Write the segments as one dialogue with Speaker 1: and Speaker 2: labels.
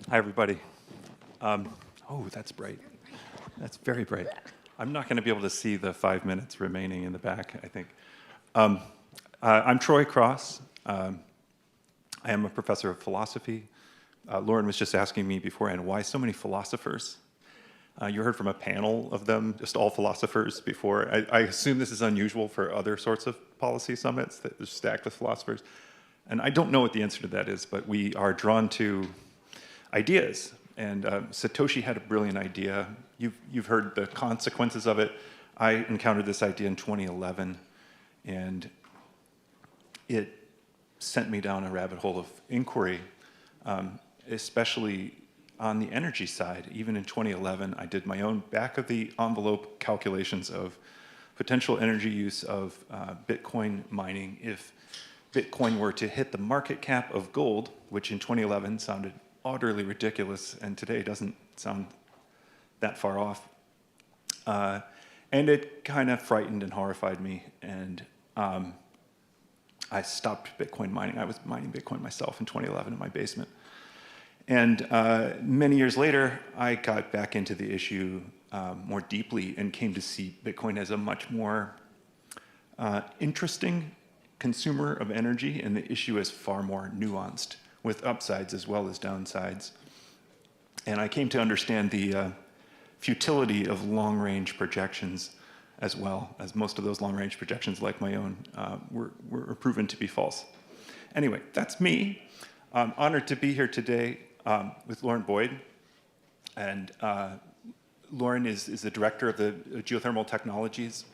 Speaker 1: Hi, everybody. Oh, that's bright. That's very bright. I'm not going to be able to see the 5 minutes remaining in the back, I think. I'm Troy Cross. I am a professor of philosophy. Lauren was just asking me beforehand, why so many philosophers? You heard from a panel of them, just all philosophers before. I assume this is unusual for other sorts of policy summits that are stacked with philosophers. And I don't know what the answer to that is, but we are drawn to ideas. And Satoshi had a brilliant idea. You've heard the consequences of it. I encountered this idea in 2011, and it sent me down a rabbit hole of inquiry, especially on the energy side. Even in 2011, I did my own back-of-the-envelope calculations of potential energy use of Bitcoin mining if Bitcoin were to hit the market cap of gold, which in 2011 sounded utterly ridiculous, and today doesn't sound that far off. And it kind of frightened and horrified me, and I stopped Bitcoin mining. I was mining Bitcoin myself in 2011 in my basement. And many years later, I got back into the issue more deeply and came to see Bitcoin as a much more interesting consumer of energy, and the issue is far more nuanced, with upsides as well as downsides. And I came to understand the futility of long-range projections as well, as most of those long-range projections, like my own, were proven to be false. Anyway, that's me. I'm honored to be here today with Lauren Boyd. And Lauren is the director of the Geothermal Technologies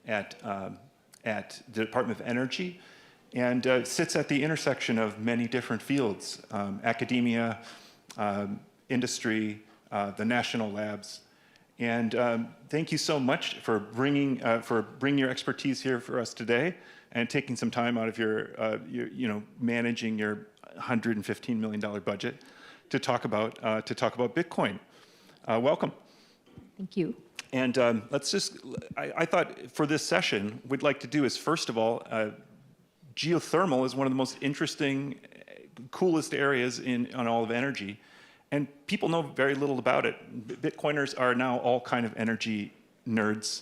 Speaker 1: at the Department of Energy, and sits at the intersection of many different fields, academia, industry, the national labs. And thank you so much for bringing your expertise here for us today, and taking some time out of your managing your $115 million budget to talk about Bitcoin. Welcome.
Speaker 2: Thank you.
Speaker 1: And I thought for this session, we'd like to do is, first of all, geothermal is one of the most interesting, coolest areas on all of energy. And people know very little about it. Bitcoiners are now all kind of energy nerds.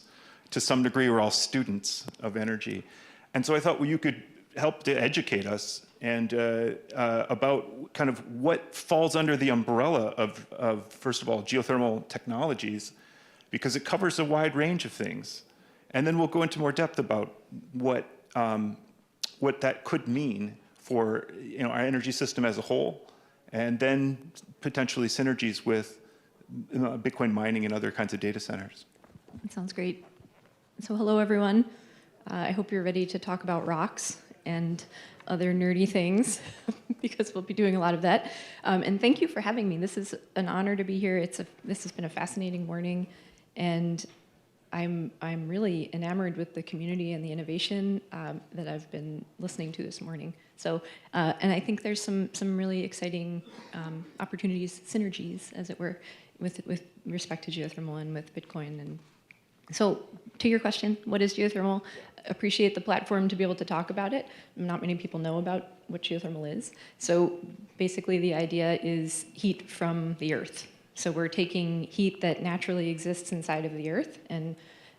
Speaker 1: To some degree, we're all students of energy. And so I thought, well, you could help to educate us and about kind of what falls under the umbrella of, first of all, geothermal technologies, because it covers a wide range of things. And then we'll go into more depth about what that could mean for our energy system as a whole, and then potentially synergies with Bitcoin mining and other kinds of data centers.
Speaker 2: That sounds great. So hello, everyone. I hope you're ready to talk about rocks and other nerdy things, because we'll be doing a lot of that. And thank you for having me. This is an honor to be here. This has been a fascinating morning, and I'm really enamored with the community and the innovation that I've been listening to this morning. So, and I think there's some really exciting opportunities, synergies, as it were, with respect to geothermal and with Bitcoin. And so, to your question, what is geothermal? Appreciate the platform to be able to talk about it. Not many people know about what geothermal is. So, basically, the idea is heat from the earth. So we're taking heat that naturally exists inside of the earth, and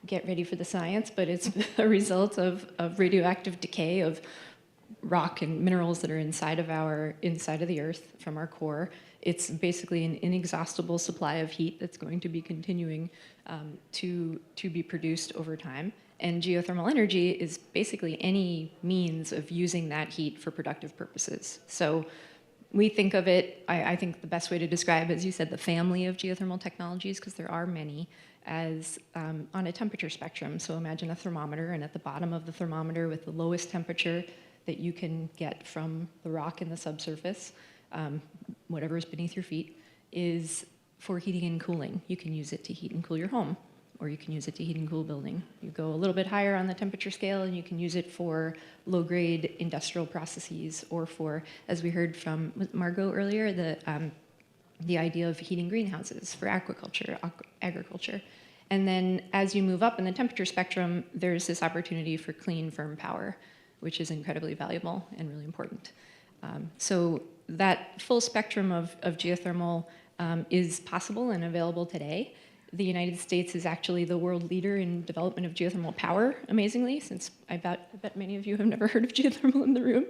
Speaker 2: get ready for the science, but it's a result of radioactive decay of rock and minerals that are inside of the earth from our core. It's basically an inexhaustible supply of heat that's going to be continuing to be produced over time. And geothermal energy is basically any means of using that heat for productive purposes. So we think of it, I think the best way to describe, as you said, the family of geothermal technologies, because there are many, as on a temperature spectrum. So imagine a thermometer, and at the bottom of the thermometer, with the lowest temperature that you can get from the rock in the subsurface, whatever is beneath your feet, is for heating and cooling. You can use it to heat and cool your home, or you can use it to heat and cool a building. You go a little bit higher on the temperature scale, and you can use it for low-grade industrial processes, or for, as we heard from Margot earlier, the idea of heating greenhouses for agriculture. And then as you move up in the temperature spectrum, there's this opportunity for clean, firm power, which is incredibly valuable and really important. So that full spectrum of geothermal is possible and available today. The United States is actually the world leader in development of geothermal power, amazingly, since I bet many of you have never heard of geothermal in the room.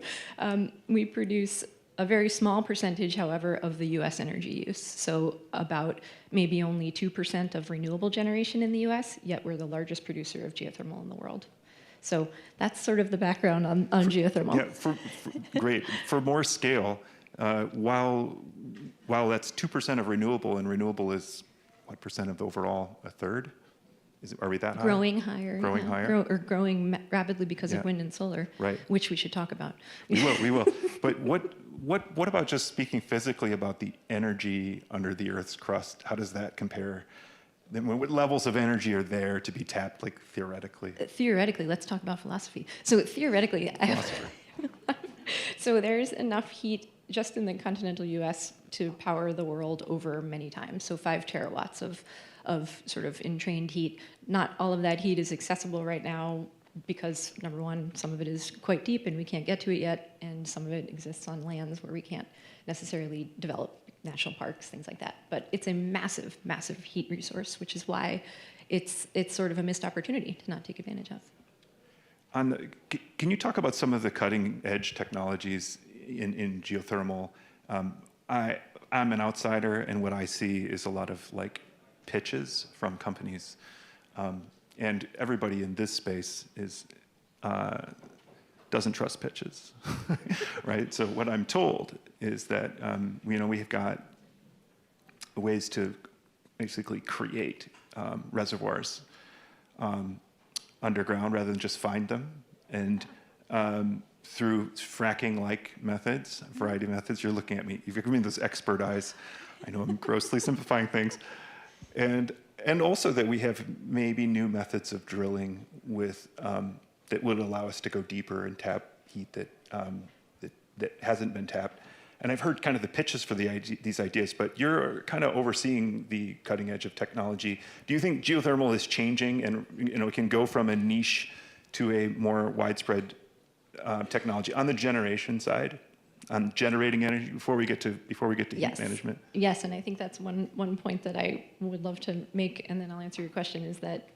Speaker 2: We produce a very small percentage, however, of the US energy use. So about maybe only 2% of renewable generation in the US, yet we're the largest producer of geothermal in the world. So that's sort of the background on geothermal.
Speaker 1: Yeah, great. For more scale, while that's 2% of renewable, and renewable is what percent of the overall? A third? Are we that high?
Speaker 2: Growing higher.
Speaker 1: Growing higher?
Speaker 2: Growing rapidly because
Speaker 1: Yeah.
Speaker 2: of wind and solar,
Speaker 1: Right.
Speaker 2: which we should talk about.
Speaker 1: We will. But what about just speaking physically about the energy under the Earth's crust? How does that compare? Then what levels of energy are there to be tapped, like theoretically?
Speaker 2: Theoretically, let's talk about philosophy. So theoretically, so there's enough heat just in the continental US to power the world over many times. So 5 terawatts of sort of entrained heat. Not all of that heat is accessible right now because, number one, some of it is quite deep and we can't get to it yet, and some of it exists on lands where we can't necessarily develop national parks, things like that. But it's a massive, massive heat resource, which is why it's sort of a missed opportunity to not take advantage of.
Speaker 1: Can you talk about some of the cutting edge technologies in geothermal? I'm an outsider, and what I see is a lot of like pitches from companies, and everybody in this space doesn't trust pitches, right? So what I'm told is that we've got ways to basically create reservoirs underground rather than just find them, and through fracking-like methods, a variety of methods. You're looking at me. You've given me those expert eyes. I know I'm grossly simplifying things, and also that we have maybe new methods of drilling with that would allow us to go deeper and tap heat that hasn't been tapped. And I've heard kind of the pitches for these ideas, but you're kind of overseeing the cutting edge of technology. Do you think geothermal is changing, and it can go from a niche to a more widespread technology on the generation side, on generating energy before we get to
Speaker 2: Yes.
Speaker 1: heat management?
Speaker 2: Yes, and I think that's one point that I would love to make, and then I'll answer your question, is that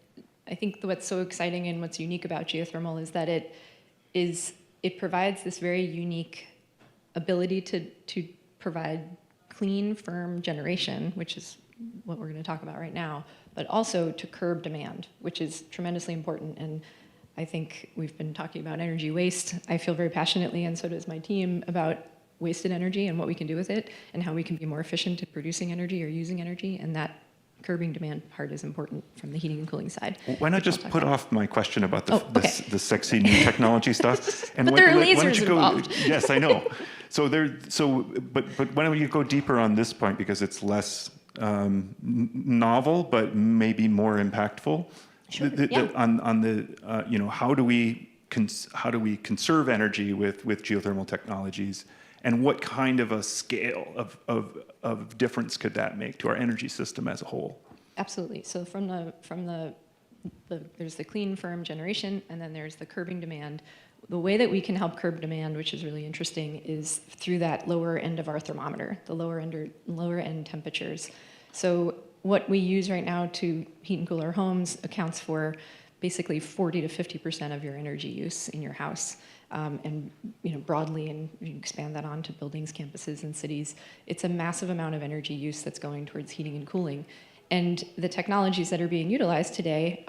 Speaker 2: I think what's so exciting and what's unique about geothermal is that it provides this very unique ability to provide clean, firm generation, which is what we're going to talk about right now, but also to curb demand, which is tremendously important. And I think we've been talking about energy waste. I feel very passionately, and so does my team, about wasted energy and what we can do with it and how we can be more efficient at producing energy or using energy, and that curbing demand part is important from the heating and cooling side.
Speaker 1: Well, why not just put off my question about the sexy new technology stuff?
Speaker 2: And but there are lasers involved.
Speaker 1: Yes, I know. But why don't you go deeper on this point, because it's less novel, but maybe more impactful.
Speaker 2: Sure.
Speaker 1: How do we conserve energy with geothermal technologies, and what kind of a scale of difference could that make to our energy system as a whole?
Speaker 2: Absolutely. So there's the clean, firm generation, and then there's the curbing demand. The way that we can help curb demand, which is really interesting, is through that lower end of our thermometer, the lower end temperatures. So what we use right now to heat and cool our homes accounts for basically 40 to 50% of your energy use in your house. And broadly, and you can expand that on to buildings, campuses, and cities. It's a massive amount of energy use that's going towards heating and cooling. And the technologies that are being utilized today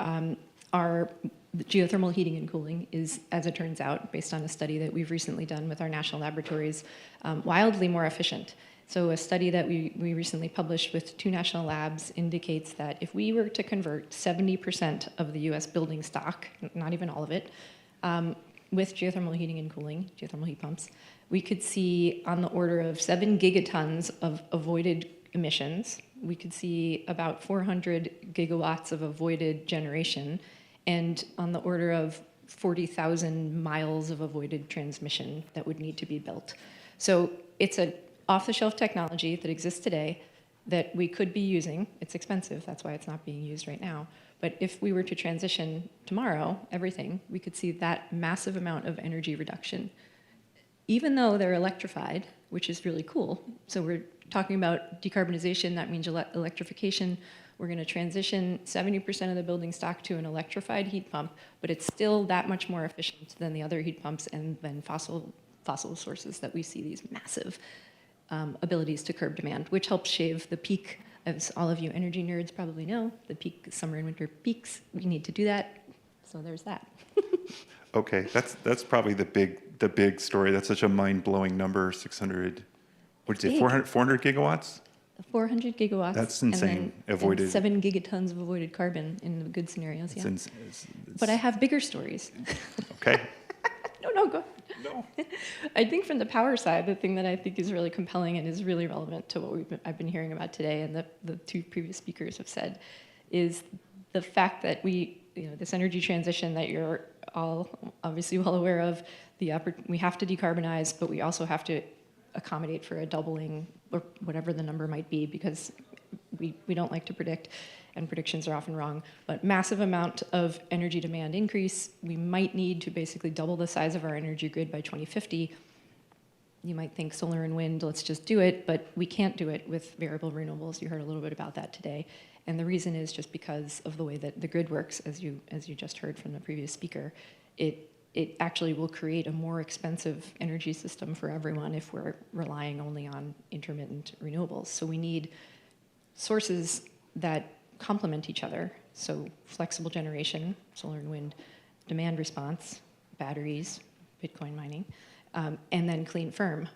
Speaker 2: are geothermal heating and cooling is, as it turns out, based on a study that we've recently done with our national laboratories, wildly more efficient. So a study that we recently published with 2 national labs indicates that if we were to convert 70% of the US building stock, not even all of it, with geothermal heating and cooling, geothermal heat pumps, we could see on the order of 7 gigatons of avoided emissions. We could see about 400 gigawatts of avoided generation, and on the order of 40,000 miles of avoided transmission that would need to be built. So it's an off-the-shelf technology that exists today that we could be using. It's expensive, that's why it's not being used right now. But if we were to transition tomorrow, everything, we could see that massive amount of energy reduction. even though they're electrified, which is really cool. So we're talking about decarbonization, that means electrification. We're going to transition 70% of the building stock to an electrified heat pump, but it's still that much more efficient than the other heat pumps and than fossil sources that we see these massive abilities to curb demand, which helps shave the peak. As all of you energy nerds probably know, the peak, summer and winter peaks, we need to do that. So there's that.
Speaker 1: Okay, that's probably the big story. That's such a mind-blowing number, 600, what did you say, 400 gigawatts?
Speaker 2: 400 gigawatts.
Speaker 1: That's insane.
Speaker 2: And 7 gigatons of avoided carbon in the good scenarios, yeah. But I have bigger stories.
Speaker 1: Okay.
Speaker 2: No, go ahead.
Speaker 1: No.
Speaker 2: I think from the power side, the thing that I think is really compelling and is really relevant to what I've been hearing about today and the two previous speakers have said is the fact that this energy transition that you're all obviously well aware of, we have to decarbonize, but we also have to accommodate for a doubling or whatever the number might be, because we don't like to predict, and predictions are often wrong, but massive amount of energy demand increase. We might need to basically double the size of our energy grid by 2050. You might think solar and wind, let's just do it, but we can't do it with variable renewables. You heard a little bit about that today. And the reason is just because of the way that the grid works, as you just heard from the previous speaker. It actually will create a more expensive energy system for everyone if we're relying only on intermittent renewables. So we need sources that complement each other. So flexible generation, solar and wind, demand response, batteries, Bitcoin mining, and then clean firm,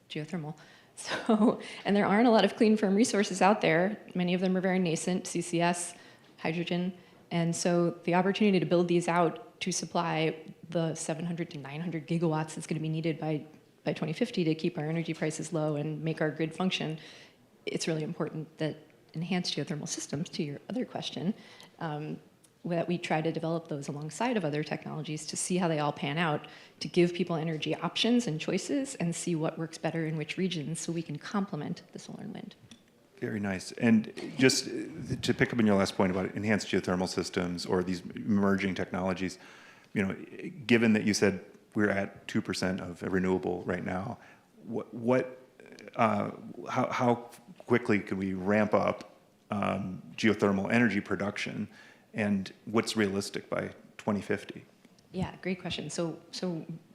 Speaker 2: geothermal. So, and there aren't a lot of clean firm resources out there. Many of them are very nascent, CCS, hydrogen. And so the opportunity to build these out to supply the 700 to 900 gigawatts that's going to be needed by 2050 to keep our energy prices low and make our grid function, it's really important that enhanced geothermal systems, to your other question, that we try to develop those alongside of other technologies to see how they all pan out, to give people energy options and choices and see what works better in which regions so we can complement the solar and wind.
Speaker 1: Very nice. And just to pick up on your last point about enhanced geothermal systems or these emerging technologies, given that you said we're at 2% of renewable right now, how quickly could we ramp up geothermal energy production, and what's realistic by 2050?
Speaker 2: Yeah, great question. So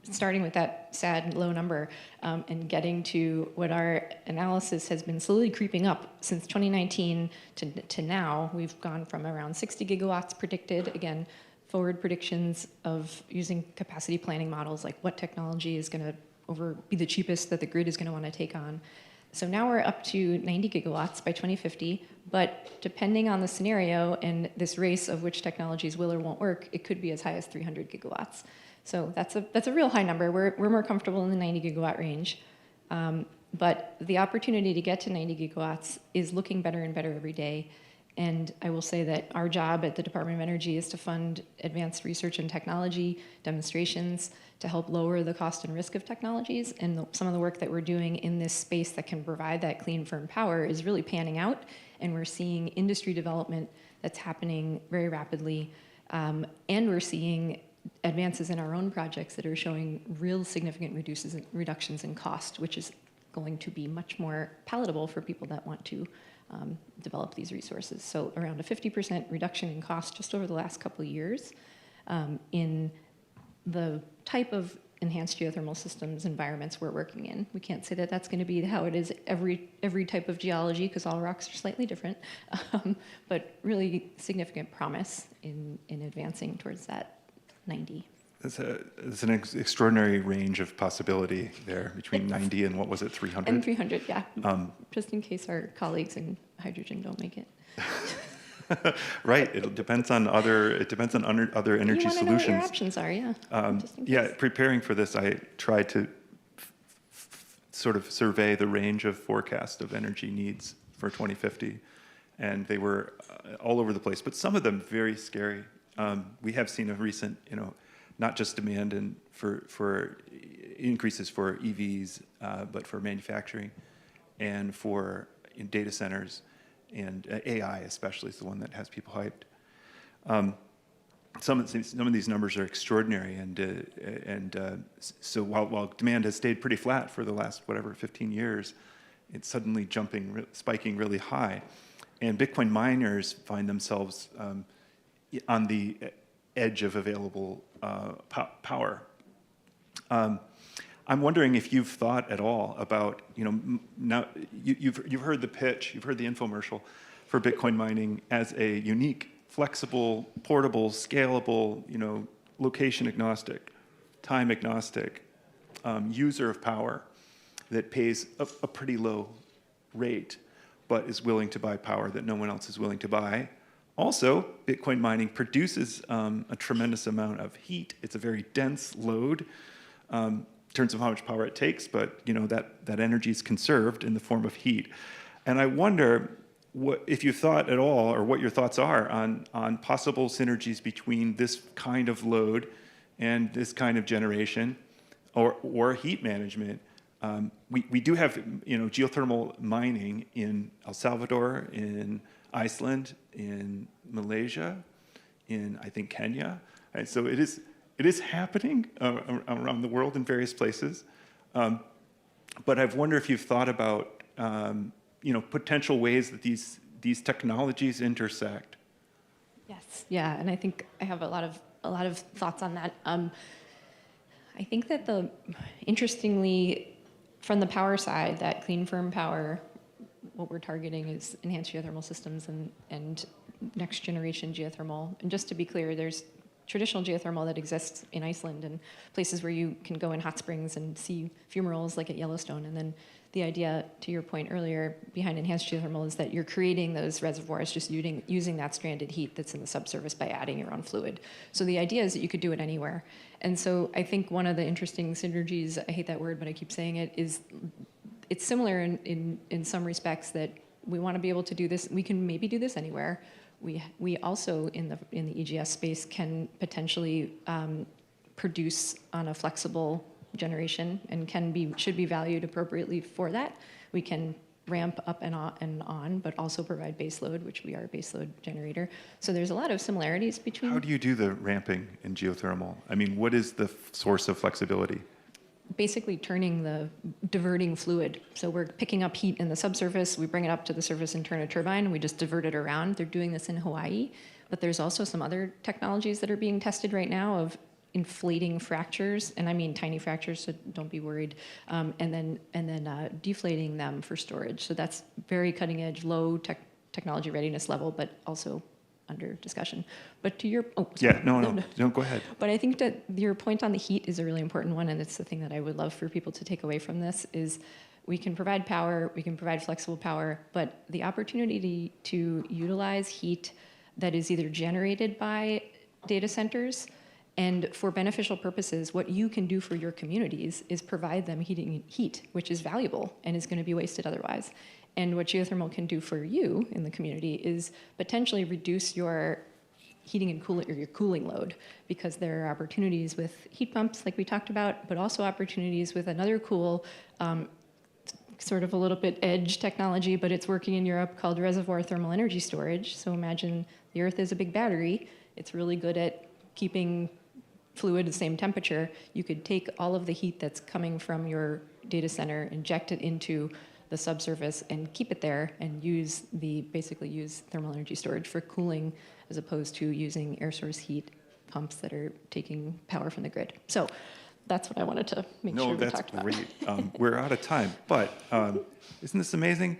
Speaker 2: starting with that sad low number and getting to what our analysis has been slowly creeping up since 2019 to now, we've gone from around 60 gigawatts predicted, again, forward predictions of using capacity planning models, like what technology is going to be the cheapest that the grid is going to want to take on. So now we're up to 90 gigawatts by 2050, but depending on the scenario and this race of which technologies will or won't work, it could be as high as 300 gigawatts. So that's a real high number. We're more comfortable in the 90 gigawatt range. But the opportunity to get to 90 gigawatts is looking better and better every day. And I will say that our job at the Department of Energy is to fund advanced research and technology demonstrations to help lower the cost and risk of technologies. And some of the work that we're doing in this space that can provide that clean, firm power is really panning out. And we're seeing industry development that's happening very rapidly. And we're seeing advances in our own projects that are showing real significant reductions in cost, which is going to be much more palatable for people that want to develop these resources. So around a 50% reduction in cost just over the last couple of years in the type of enhanced geothermal systems environments we're working in. We can't say that that's going to be how it is every type of geology, because all rocks are slightly different, but really significant promise in advancing towards that 90.
Speaker 1: It's an extraordinary range of possibility there between 90 and what was it, 300?
Speaker 2: And 300, yeah. Just in case our colleagues in hydrogen don't make it.
Speaker 1: Right. It depends on other energy
Speaker 2: You want
Speaker 1: solutions.
Speaker 2: to know what your options are, yeah.
Speaker 1: Yeah. Preparing for this, I tried to sort of survey the range of forecast of energy needs for 2050, and they were all over the place. But some of them very scary. We have seen a recent, not just demand and for increases for EVs, but for manufacturing and for data centers, and AI especially is the one that has people hyped. some of these numbers are extraordinary, so while demand has stayed pretty flat for the last 15 years, it's suddenly spiking really high, and Bitcoin miners find themselves on the edge of available power. I'm wondering if you've thought at all about, now you've heard the pitch, you've heard the infomercial for Bitcoin mining as a unique, flexible, portable, scalable, location agnostic, time agnostic user of power that pays a pretty low rate, but is willing to buy power that no one else is willing to buy. Also, Bitcoin mining produces a tremendous amount of heat. It's a very dense load in terms of how much power it takes, but that energy is conserved in the form of heat. And I wonder if you thought at all, or what your thoughts are on possible synergies between this kind of load and this kind of generation, or heat management. We do have geothermal mining in El Salvador, in Iceland, in Malaysia, in I think Kenya. Right? So it is happening around the world in various places. But I wonder if you've thought about potential ways that these technologies intersect.
Speaker 2: Yes, yeah, and I think I have a lot of thoughts on that. I think that interestingly, from the power side, that clean, firm power, what we're targeting is enhanced geothermal systems and next generation geothermal. And just to be clear, there's traditional geothermal that exists in Iceland and places where you can go in hot springs and see fumaroles like at Yellowstone. And then the idea, to your point earlier, behind enhanced geothermal is that you're creating those reservoirs just using that stranded heat that's in the subsurface by adding your own fluid. So the idea is that you could do it anywhere. And so I think one of the interesting synergies, I hate that word, but I keep saying it, is it's similar in some respects that we want to be able to do this. We can maybe do this anywhere. We also in the EGS space can potentially produce on a flexible generation and should be valued appropriately for that. We can ramp up and on, but also provide baseload, which we are a baseload generator. So there's a lot of similarities between.
Speaker 1: How do you do the ramping in geothermal? I mean, what is the source of flexibility?
Speaker 2: Basically diverting fluid. So we're picking up heat in the subsurface, we bring it up to the surface and turn a turbine, and we just divert it around. They're doing this in Hawaii, but there's also some other technologies that are being tested right now of inflating fractures, and I mean tiny fractures, so don't be worried, and then deflating them for storage. So that's very cutting edge, low technology readiness level, but also under discussion. But to your
Speaker 1: no, go ahead.
Speaker 2: But I think that your point on the heat is a really important one, and it's the thing that I would love for people to take away from this is we can provide power, we can provide flexible power, but the opportunity to utilize heat that is either generated by data centers and for beneficial purposes, what you can do for your communities is provide them heat, which is valuable and is going to be wasted otherwise. And what geothermal can do for you in the community is potentially reduce your heating and cooling, or your cooling load, because there are opportunities with heat pumps like we talked about, but also opportunities with another cool, sort of a little bit edge technology, but it's working in Europe, called reservoir thermal energy storage. So imagine the Earth is a big battery. It's really good at keeping fluid at the same temperature. You could take all of the heat that's coming from your data center, inject it into the subsurface and keep it there, and basically use thermal energy storage for cooling, as opposed to using air source heat pumps that are taking power from the grid. So that's what I wanted to make sure we talked about.
Speaker 1: No, that's great. We're out of time, but isn't this amazing?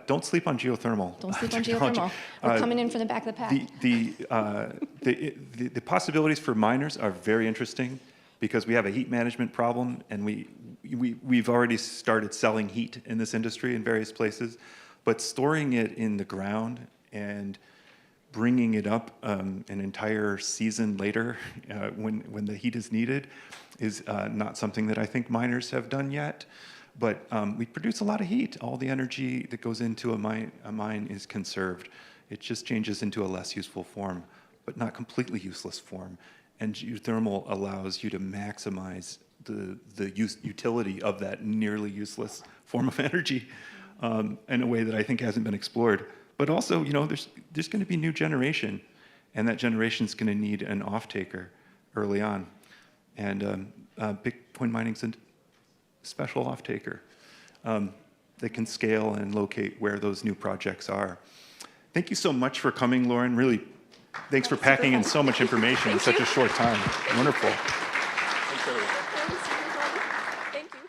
Speaker 1: Don't sleep on geothermal.
Speaker 2: Don't sleep on geothermal. We're coming in from the back of the pack.
Speaker 1: The possibilities for miners are very interesting, because we have a heat management problem, and we've already started selling heat in this industry in various places, but storing it in the ground and bringing it up an entire season later when the heat is needed is not something that I think miners have done yet. But we produce a lot of heat. All the energy that goes into a mine is conserved. It just changes into a less useful form, but not completely useless form. And geothermal allows you to maximize the utility of that nearly useless form of energy in a way that I think hasn't been explored. But also, there's going to be new generation, and that generation is going to need an off-taker early on. And Bitcoin mining's a special off-taker that can scale and locate where those new projects are. Thank you so much for coming, Lauren. Really, thanks for packing in so much information in such a short time. Wonderful.
Speaker 2: Thank you.